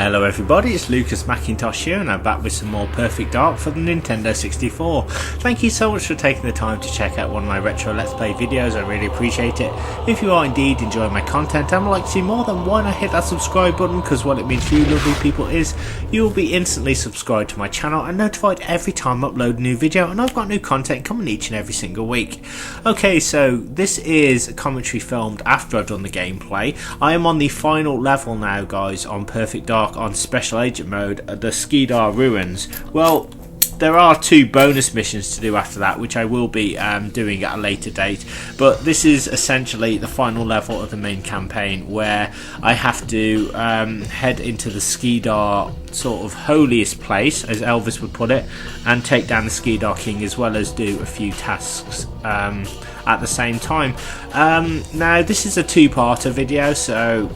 Hello everybody, it's Lucas Mackintosh here and I'm back with some more Perfect Dark for the Nintendo 64. Thank you so much for taking the time to check out one of my retro Let's Play videos, I really appreciate it. If you are indeed enjoying my content and would like to see more, then why not hit that subscribe button, because what it means for you lovely people is you will be instantly subscribed to my channel and notified every time I upload a new video, and I've got new content coming each and every single week. Okay, so this is a commentary filmed after I've done the gameplay. I am on the final level now guys on Perfect Dark on Special Agent mode, the Skedar Ruins. Well, there are two bonus missions to do after that, which I will be doing at a later date, but this is essentially the final level of the main campaign, where I have to head into the Skedar sort of holiest place, as Elvis would put it, and take down the Skedar King, as well as do a few tasks at the same time. Now this is a two-parter video, so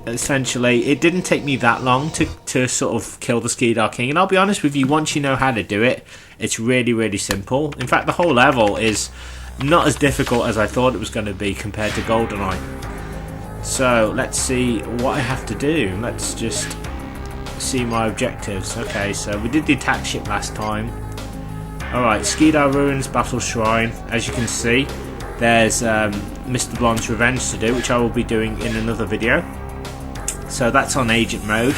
essentially it didn't take me that long to sort of kill the Skedar King, and I'll be honest with you, once you know how to do it, it's really simple. In fact, the whole level is not as difficult as I thought it was going to be compared to GoldenEye. So let's see what I have to do. Let's just see my objectives. Okay, so we did the attack ship last time. Alright, Skedar Ruins Battle Shrine. As you can see, there's Mr. Blonde's Revenge to do, which I will be doing in another video. So that's on agent mode.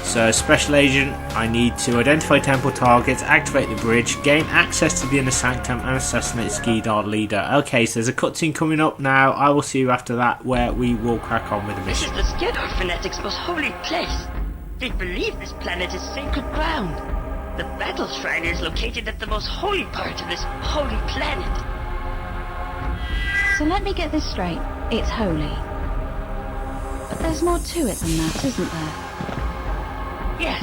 So special agent, I need to identify temple targets, activate the bridge, gain access to the inner sanctum, and assassinate Skedar leader. Okay, so there's a cutscene coming up now. I will see you after that, where we will crack on with the mission. This is the Skedar fanatics' most holy place. They believe this planet is sacred ground. The battle shrine is located at the most holy part of this holy planet. So let me get this straight. It's holy. But there's more to it than that, isn't there? Yes.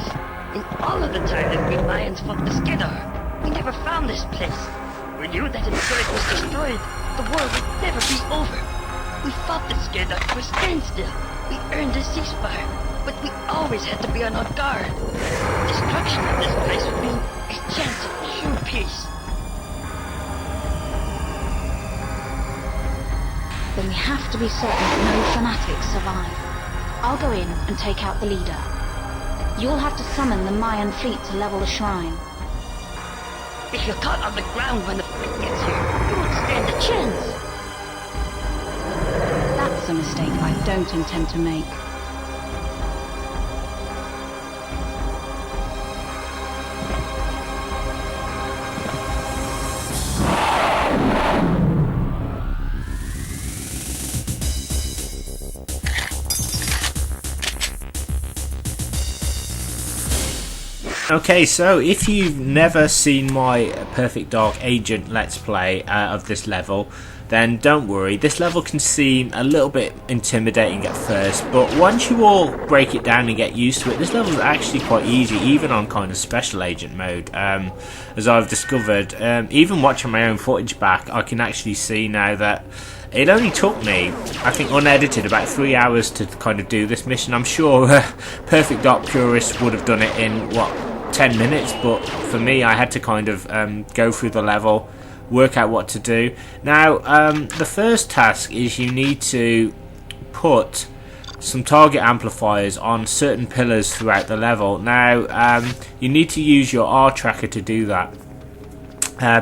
In all of the time that we Mayans fought the Skedar, we never found this place. We knew that until it was destroyed, the war would never be over. We fought the Skedar to a standstill. We earned a ceasefire, but we always had to be on our guard. Destruction of this place would mean a chance of true peace. Then we have to be certain that no fanatics survive. I'll go in and take out the leader. You'll have to summon the Mayan fleet to level the shrine. If you're caught on the ground when the fleet gets here, you won't stand a chance. That's a mistake I don't intend to make. Okay, so if you've never seen my Perfect Dark Agent Let's Play of this level, then don't worry. This level can seem a little bit intimidating at first, but once you all break it down and get used to it, this level is actually quite easy, even on kind of Special Agent mode. As I've discovered, even watching my own footage back, I can actually see now that it only took me, I think unedited, about 3 hours to kind of do this mission. I'm sure Perfect Dark purists would have done it in, what, 10 minutes, but for me I had to kind of go through the level, work out what to do. Now the first task is you need to put some target amplifiers on certain pillars throughout the level. Now you need to use your R tracker to do that,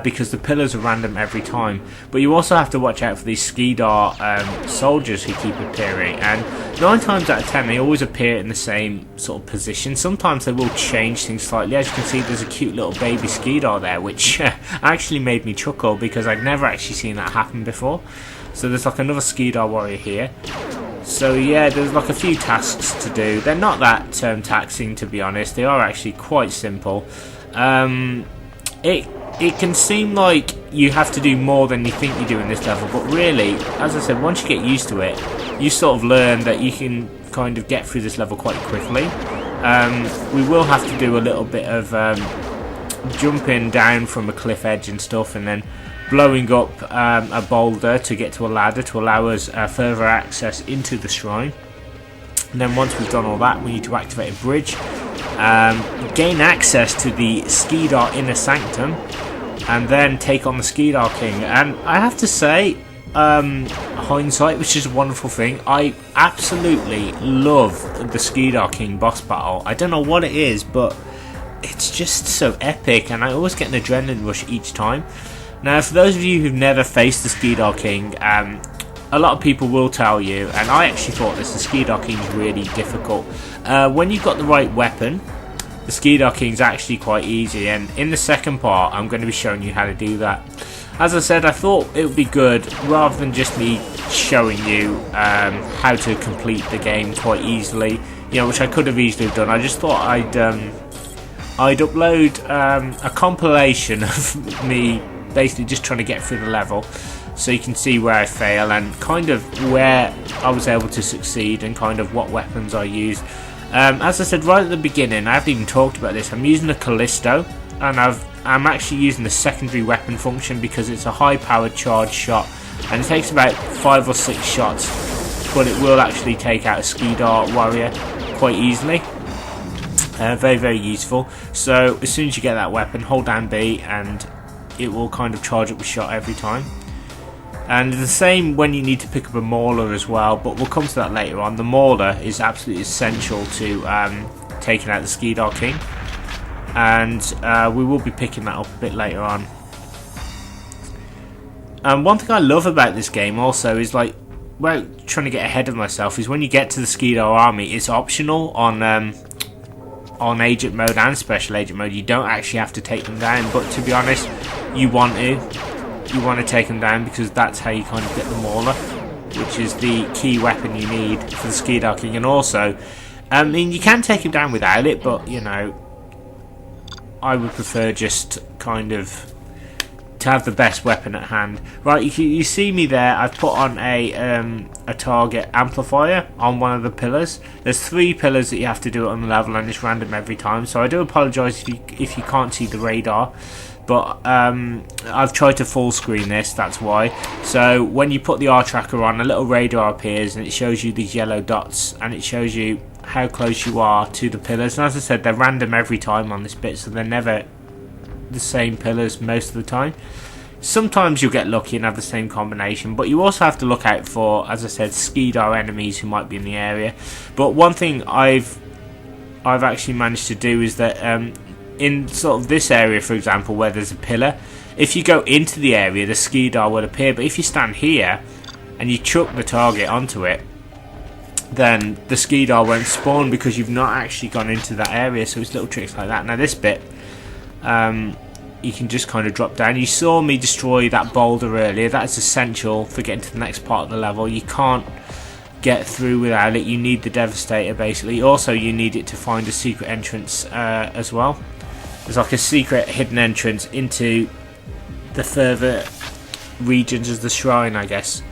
because the pillars are random every time, but you also have to watch out for these Skedar soldiers who keep appearing, and 9 times out of 10 they always appear in the same sort of position. Sometimes they will change things slightly. As you can see, there's a cute little baby Skedar there, which actually made me chuckle because I'd never actually seen that happen before. So there's like another Skedar warrior here. So yeah, there's like a few tasks to do. They're not that taxing, to be honest. They are actually quite simple. It can seem like you have to do more than you think you do in this level, but really, as I said, once you get used to it, you sort of learn that you can kind of get through this level quite quickly. We will have to do a little bit of jumping down from a cliff edge and stuff, and then blowing up a boulder to get to a ladder to allow us further access into the shrine. And then once we've done all that, we need to activate a bridge, gain access to the Skedar inner sanctum, and then take on the Skedar King. And I have to say, hindsight, which is a wonderful thing. I absolutely love the Skedar King boss battle. I don't know what it is, but it's just so epic, and I always get an adrenaline rush each time. Now, for those of you who've never faced the Skedar King, a lot of people will tell you, and I actually thought this, the Skedar King is really difficult. When you've got the right weapon, the Skedar King's actually quite easy, and in the second part I'm going to be showing you how to do that. As I said, I thought it would be good, rather than just me showing you how to complete the game quite easily, you know, which I could have easily done. I just thought I'd upload a compilation of me basically just trying to get through the level, so you can see where I fail and kind of where I was able to succeed and kind of what weapons I used. As I said right at the beginning, I haven't even talked about this, I'm using a Callisto, and I'm actually using the secondary weapon function because it's a high powered charge shot, and it takes about 5 or 6 shots, but it will actually take out a Skedar warrior quite easily. Very, very useful. So as soon as you get that weapon, hold down B and it will kind of charge up a shot every time. And the same when you need to pick up a Mauler as well, but we'll come to that later on. The Mauler is absolutely essential to taking out the Skedar King, and we will be picking that up a bit later on. One thing I love about this game also is, like, well, trying to get ahead of myself, is when you get to the Skedar army, it's optional on agent mode and special agent mode. You don't actually have to take them down, but to be honest, you want to take them down because that's how you kind of get the Mauler, which is the key weapon you need for the Skedar King. And also, I mean, you can take him down without it, but you know, I would prefer just kind of to have the best weapon at hand. Right, you see me there, I've put on a target amplifier on one of the pillars. There's 3 pillars that you have to do it on the level, and it's random every time, so I do apologise if you can't see the radar, but I've tried to full screen this, that's why. So when you put the R tracker on, a little radar appears and it shows you these yellow dots, and it shows you how close you are to the pillars. And as I said, they're random every time on this bit, so they're never the same pillars most of the time. Sometimes you'll get lucky and have the same combination, but you also have to look out for, as I said, Skedar enemies who might be in the area. But one thing I've actually managed to do is that in sort of this area, for example, where there's a pillar, if you go into the area, the Skedar will appear, but if you stand here and you chuck the target onto it, then the Skedar won't spawn because you've not actually gone into that area. So it's little tricks like that. Now this bit, you can just kind of drop down. You saw me destroy that boulder earlier. That's essential for getting to the next part of the level. You can't get through without it. You need the Devastator basically. Also you need it to find a secret entrance as well. There's like a secret hidden entrance into the further regions of the shrine, I guess.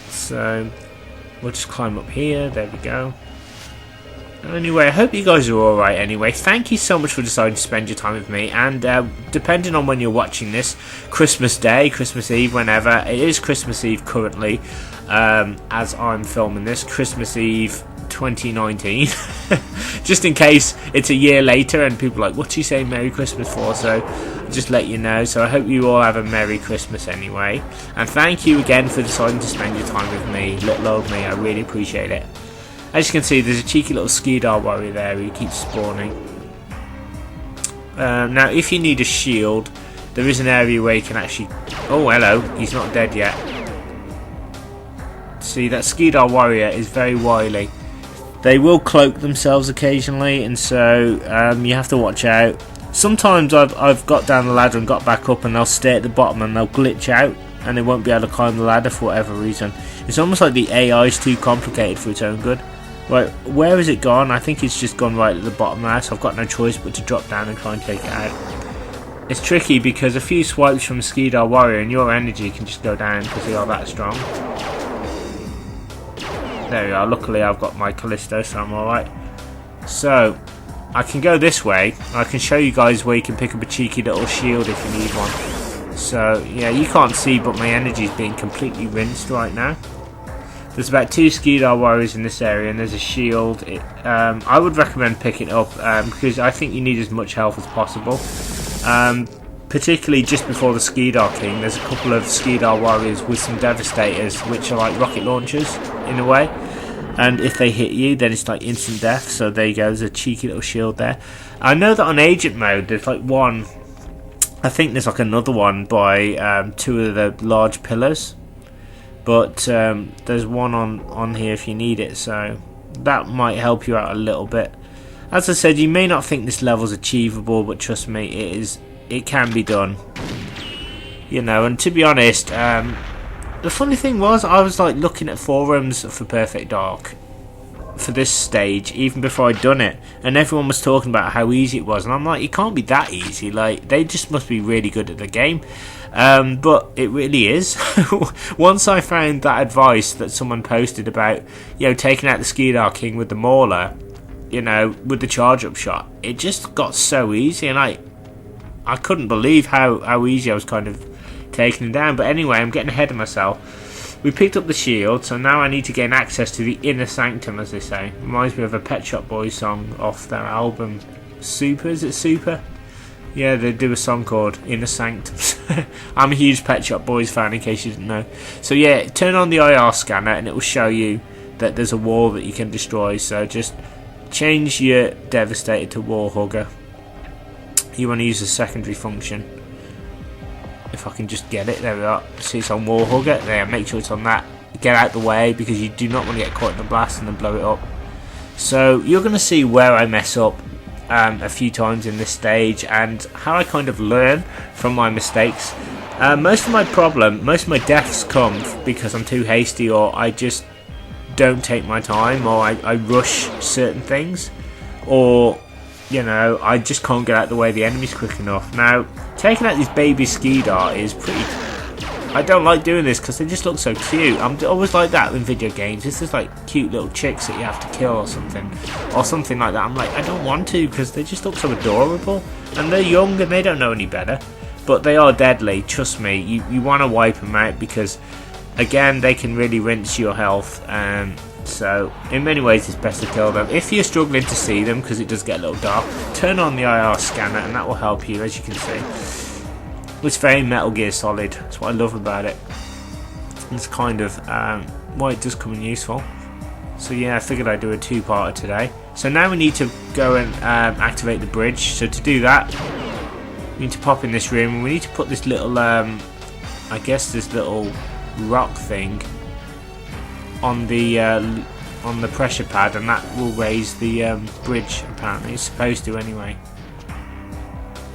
So we'll just climb up here. There we go. Anyway, I hope you guys are alright anyway. Thank you so much for deciding to spend your time with me, and depending on when you're watching this, Christmas Day, Christmas Eve, whenever, it is Christmas Eve currently, as I'm filming this, Christmas Eve 2019, just in case it's a year later and people are like, what's he saying Merry Christmas for? So just let you know. So I hope you all have a Merry Christmas anyway, and thank you again for deciding to spend your time with me, little old me. I really appreciate it. As you can see, there's a cheeky little Skedar warrior there who keeps spawning. Now if you need a shield, there is an area where you can actually... Oh hello, he's not dead yet. See, that Skedar warrior is very wily. They will cloak themselves occasionally, and so you have to watch out. Sometimes I've got down the ladder and got back up, and they'll stay at the bottom and they'll glitch out and they won't be able to climb the ladder for whatever reason. It's almost like the AI is too complicated for its own good. Right, where has it gone? I think it's just gone right at the bottom now, so I've got no choice but to drop down and try and take it out. It's tricky because a few swipes from Skedar warrior and your energy can just go down because they are that strong. There we are. Luckily I've got my Callisto, so I'm alright. So I can go this way. I can show you guys where you can pick up a cheeky little shield if you need one. So yeah, you can't see, but my energy is being completely rinsed right now. There's about 2 Skedar warriors in this area, and there's a shield. I would recommend picking it up because I think you need as much health as possible. particularly just before the Skedar King, there's a couple of Skedar warriors with some devastators, which are like rocket launchers in a way. And if they hit you, then it's like instant death. So there you go, there's a cheeky little shield there. I know that on agent mode, there's like one, I think there's like another one by two of the large pillars. But there's one on here if you need it, so that might help you out a little bit. As I said, you may not think this level's achievable, but trust me, it can be done. You know, and to be honest, the funny thing was, I was like looking at forums for Perfect Dark for this stage even before I'd done it, and everyone was talking about how easy it was, and I'm like, it can't be that easy. Like, they just must be really good at the game. But it really is. Once I found that advice that someone posted about, you know, taking out the Skedar King with the Mauler, you know, with the charge up shot, it just got so easy, and I couldn't believe how easy I was kind of taking him down. But anyway, I'm getting ahead of myself. We picked up the shield, so now I need to gain access to the inner sanctum, as they say. Reminds me of a Pet Shop Boys song off their album Super. Is it Super? Yeah, they do a song called Inner Sanctum. I'm a huge Pet Shop Boys fan, in case you didn't know. So yeah, turn on the IR scanner and it will show you that there's a wall that you can destroy. So just change your Devastator to Wall Hugger. You want to use the secondary function. If I can just get it, there we are. See, it's on Wall Hugger. There, make sure it's on that. Get out the way, because you do not want to get caught in the blast and then blow it up. So you're going to see where I mess up a few times in this stage, and how I kind of learn from my mistakes. Most of my deaths come because I'm too hasty, or I just don't take my time, or I rush certain things, or, you know, I just can't get out of the way of the enemies quick enough. Now, taking out these baby Skedar is pretty... I don't like doing this because they just look so cute. I'm always like that in video games. It's just like cute little chicks that you have to kill or something like that. I'm like, I don't want to, because they just look so adorable, and they're young and they don't know any better, but they are deadly. Trust me, you want to wipe them out, because again, they can really rinse your health. So in many ways, it's best to kill them. If you're struggling to see them, because it does get a little dark, turn on the IR scanner and that will help you. As you can see, it's very Metal Gear Solid. That's what I love about it. It's kind of why it does come in useful. So yeah, I figured I'd do a two-parter today. So now we need to go and activate the bridge. So to do that, we need to pop in this room, and we need to put this little I guess this little rock thing on the pressure pad, and that will raise the bridge. Apparently it's supposed to anyway.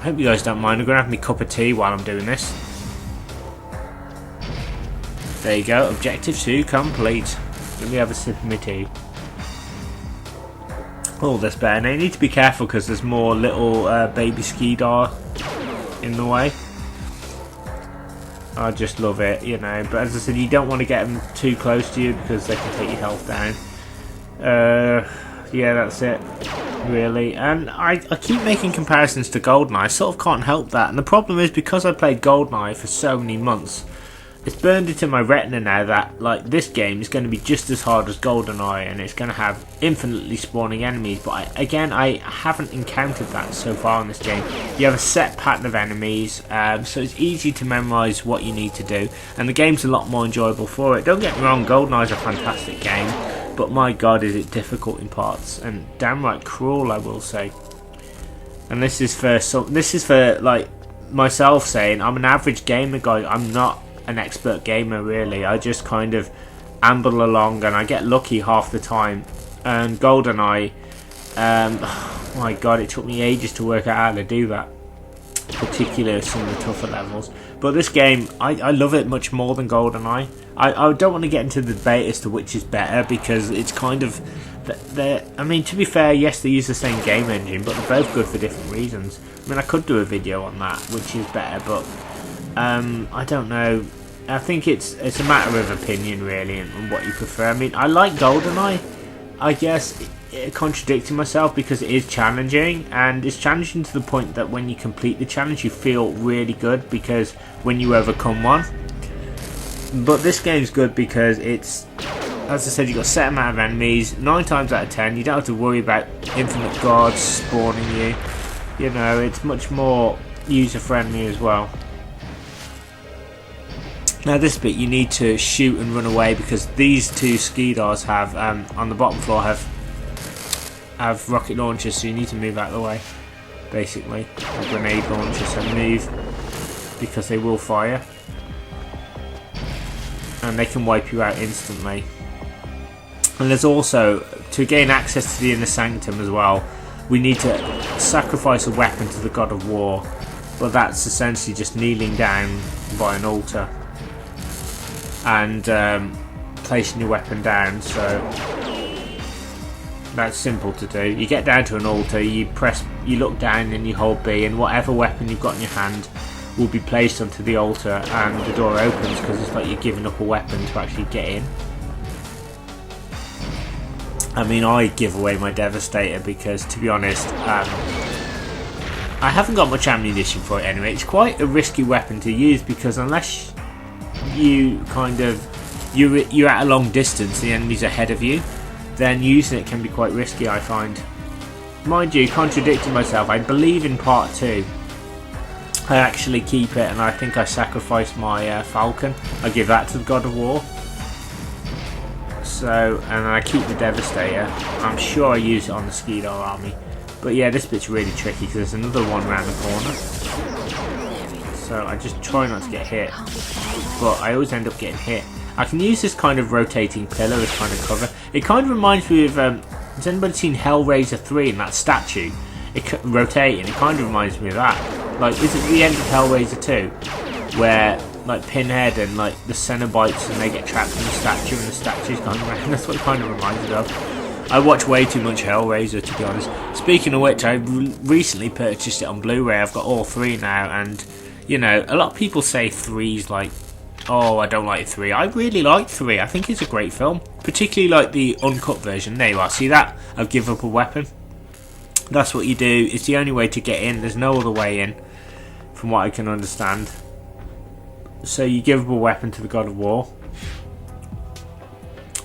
I hope you guys don't mind. I'm going to have my cup of tea while I'm doing this. There you go, objective 2 complete. Let me have a sip of my tea. Oh, that's better. Now you need to be careful, because there's more little baby Skedar in the way. I just love it, you know. But as I said, you don't want to get them too close to you, because they can take your health down. Yeah, that's it, really. And I keep making comparisons to GoldenEye. I sort of can't help that. And the problem is, because I played GoldenEye for so many months, it's burned into my retina now that, like, this game is going to be just as hard as GoldenEye, and it's going to have infinitely spawning enemies. But I haven't encountered that so far in this game. You have a set pattern of enemies, so it's easy to memorise what you need to do, and the game's a lot more enjoyable for it. Don't get me wrong, GoldenEye's a fantastic game, but my god, is it difficult in parts, and downright cruel, I will say. And this is for like myself saying I'm an average gamer, guy. I'm not an expert gamer, really. I just kind of amble along, and I get lucky half the time. And GoldenEye, oh my god, it took me ages to work out how to do that, particularly some of the tougher levels. But this game, I love it much more than GoldenEye. I don't want to get into the debate as to which is better, because it's kind of, I mean, to be fair, yes, they use the same game engine, but they're both good for different reasons. I mean, I could do a video on that, which is better, but I don't know. I think it's a matter of opinion, really, and what you prefer. I mean, I like GoldenEye. I guess contradicting myself, because it is challenging, and it's challenging to the point that when you complete the challenge, you feel really good because when you overcome one. But this game's good because it's, as I said, you've got a set amount of enemies. 9 times out of 10, you don't have to worry about infinite guards spawning you. You know, it's much more user friendly as well. Now this bit you need to shoot and run away because these two Skedars have on the bottom floor have rocket launchers, so you need to move out of the way. Basically, a grenade launcher, so move because they will fire and they can wipe you out instantly. And there's also, to gain access to the inner sanctum as well, we need to sacrifice a weapon to the god of war, but that's essentially just kneeling down by an altar and placing your weapon down. So that's simple to do. You get down to an altar, you look down and you hold B, and whatever weapon you've got in your hand will be placed onto the altar, and the door opens because it's like you're giving up a weapon to actually get in. I mean, I give away my Devastator because, to be honest, I haven't got much ammunition for it anyway. It's quite a risky weapon to use because unless you you're at a long distance, the enemy's ahead of you, then using it can be quite risky, I find. Mind you, contradicting myself, I believe in part 2 I actually keep it, and I think I sacrifice my Falcon. I give that to the god of war. So, and I keep the Devastator. I'm sure I use it on the Skedar army. But yeah, this bit's really tricky because there's another one around the corner. So I just try not to get hit, but I always end up getting hit. I can use this kind of rotating pillar as kind of cover. It kind of reminds me of, has anybody seen Hellraiser 3 in that statue? Rotating, it kind of reminds me of that. Like, is it the end of Hellraiser 2? Where, like, Pinhead and, like, the Cenobites and they get trapped in the statue and the statue's going around. That's what it kind of reminds me of. I watch way too much Hellraiser, to be honest. Speaking of which, I recently purchased it on Blu-ray. I've got all 3 now, and, you know, a lot of people say 3's like, oh, I don't like 3. I really like 3. I think it's a great film. Particularly like the uncut version. There you are. See that? I've given up a weapon. That's what you do. It's the only way to get in. There's no other way in, from what I can understand. So you give up a weapon to the god of war.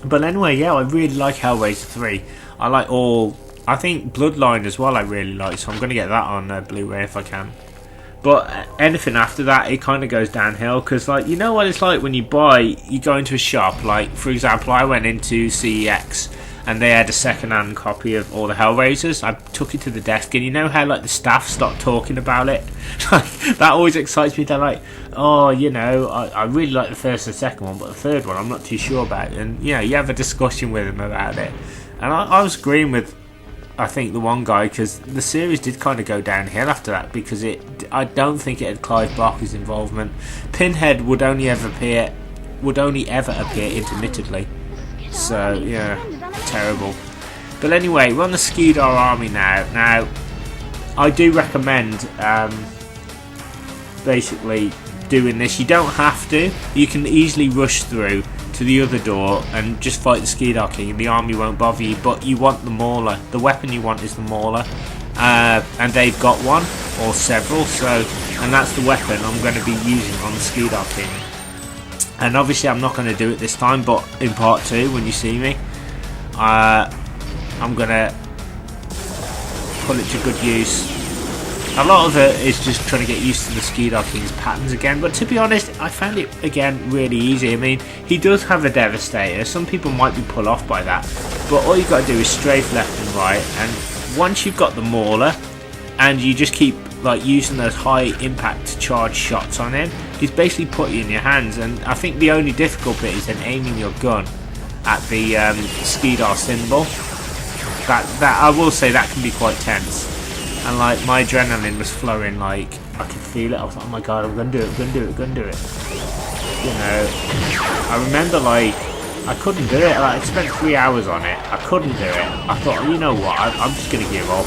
But anyway, yeah, I really like Hellraiser 3. I like all... I think Bloodline as well I really like, so I'm going to get that on Blu-ray if I can. But anything after that, it kind of goes downhill, because, like, you know what it's like when you go into a shop, like, for example, I went into CEX, and they had a second-hand copy of all the Hellraisers. I took it to the desk, and you know how, like, the staff stopped talking about it? Like, that always excites me. They're like, oh, you know, I really like the first and second one, but the third one I'm not too sure about. And, you know, you have a discussion with them about it. And I was agreeing with, I think, the one guy, because the series did kind of go downhill after that, because I don't think it had Clive Barker's involvement. Pinhead would only ever appear intermittently. So, yeah, terrible. But anyway, we're on the Skedar army now. Now, I do recommend basically doing this. You don't have to. You can easily rush through to the other door and just fight the Skedar King, and the army won't bother you. But you want the Mauler. The weapon you want is the Mauler, and they've got one or several. And that's the weapon I'm going to be using on the Skedar King. And obviously I'm not going to do it this time, but in part 2 when you see me, I'm going to put it to good use. A lot of it is just trying to get used to the Skedar King's patterns again, but to be honest, I found it again really easy. I mean, he does have a Devastator. Some people might be put off by that, but all you've got to do is strafe left and right, and once you've got the Mauler and you just keep like using those high impact charge shots on him, he's basically put you in your hands. And I think the only difficult bit is then aiming your gun at the Skedar symbol. That I will say that can be quite tense. And like my adrenaline was flowing, like I could feel it. I was like, oh my god, I'm gonna do it, gonna do it, gonna do it. You know, I remember like I couldn't do it. Like I spent 3 hours on it. I couldn't do it. I thought, you know what, I'm just gonna give up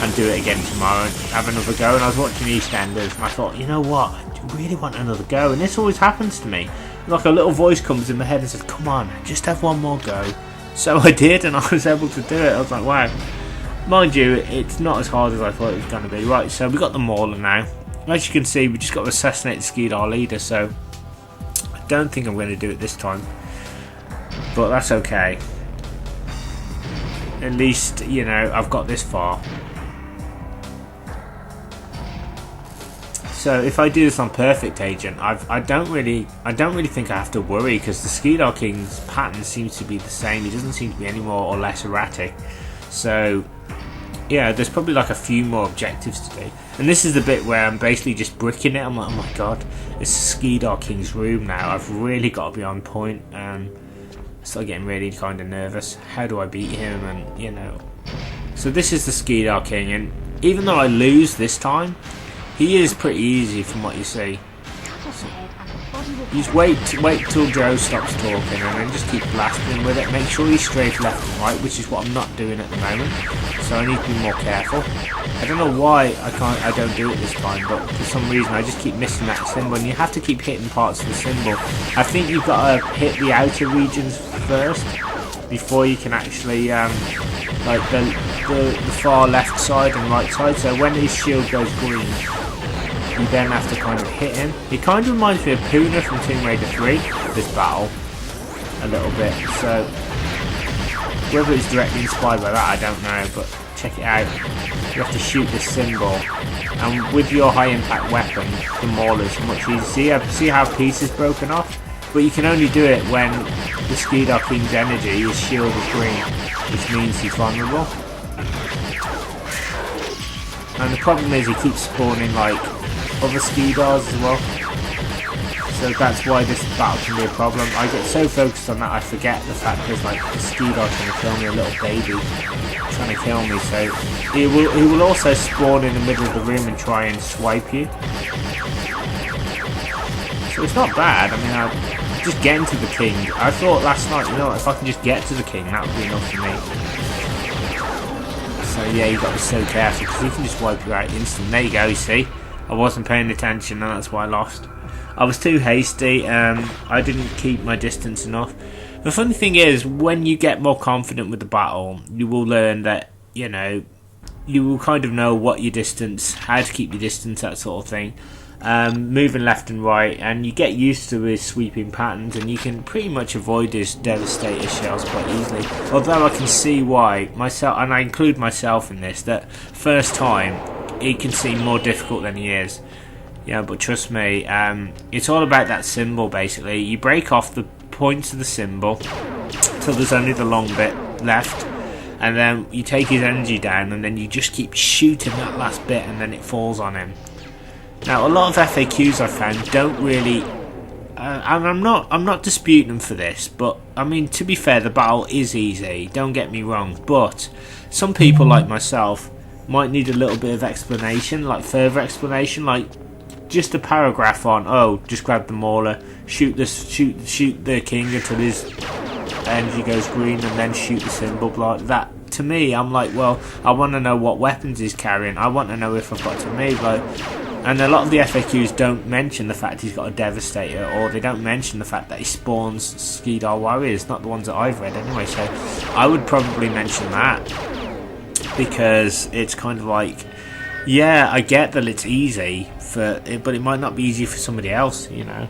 and do it again tomorrow and have another go. And I was watching EastEnders and I thought, you know what, I really want another go. And this always happens to me. Like a little voice comes in my head and says, come on, just have one more go. So I did, and I was able to do it. I was like, wow. Mind you, it's not as hard as I thought it was going to be. Right, so we got the Mauler now. As you can see, we just got to assassinate the Skedar leader, so I don't think I'm going to do it this time. But that's okay. At least, you know, I've got this far. So if I do this on Perfect Agent, I don't really think I have to worry, because the Skedar King's pattern seems to be the same. He doesn't seem to be any more or less erratic. So yeah, there's probably like a few more objectives to do. And this is the bit where I'm basically just bricking it. I'm like, oh my god, it's Skedar King's room now. I've really got to be on point. I start getting really kind of nervous. How do I beat him? And you know, so this is the Skedar King, and even though I lose this time, he is pretty easy from what you see. You just wait till Joe stops talking, and then just keep blasting with it. Make sure you strafe left and right, which is what I'm not doing at the moment. So I need to be more careful. I don't know why I don't do it this time, but for some reason I just keep missing that symbol, and you have to keep hitting parts of the symbol. I think you've got to hit the outer regions first before you can actually like the far left side and right side. So when his shield goes green, you then have to kind of hit him. It kind of reminds me of Puna from Tomb Raider 3, this battle, a little bit. So whether it's directly inspired by that, I don't know, but check it out. You have to shoot this symbol, and with your high impact weapon, the Mauler's much easier. See how piece is broken off? But you can only do it when the Skedar King's energy, his shield is green, which means he's vulnerable. And the problem is he keeps spawning like other Skedars as well. So that's why this battle can be a problem. I get so focused on that I forget the fact there's like a Skedar trying to kill me, a little baby trying to kill me. So he will also spawn in the middle of the room and try and swipe you. So it's not bad. I mean, I'm just getting to the king. I thought last night, you know, if I can just get to the king, that would be enough for me. So yeah, you got to be so careful, because he can just wipe you out instantly. There you go, you see? I wasn't paying attention, and that's why I lost. I was too hasty. I didn't keep my distance enough. The funny thing is, when you get more confident with the battle, you will learn that, you know, you will kind of know what your distance, how to keep your distance, that sort of thing. Moving left and right, and you get used to his sweeping patterns, and you can pretty much avoid his devastator shells quite easily. Although I can see why myself, and I include myself in this, that first time he can seem more difficult than he is. Yeah, but trust me, it's all about that symbol. Basically, you break off the points of the symbol till there's only the long bit left, and then you take his energy down, and then you just keep shooting that last bit, and then it falls on him. Now, a lot of FAQs I found don't really, and I'm not disputing them for this, but I mean, to be fair, the battle is easy. Don't get me wrong, but some people like myself might need a little bit of explanation, like further explanation, like just a paragraph on, oh, just grab the Mauler, shoot the king until his energy goes green, and then shoot the symbol. Like that, to me, I'm like, well, I want to know what weapons he's carrying. I want to know if I've got to move. Like, and a lot of the FAQs don't mention the fact he's got a Devastator, or they don't mention the fact that he spawns Skedar warriors, not the ones that I've read anyway. So I would probably mention that, because it's kind of like, yeah, I get that it's easy but it might not be easy for somebody else, you know.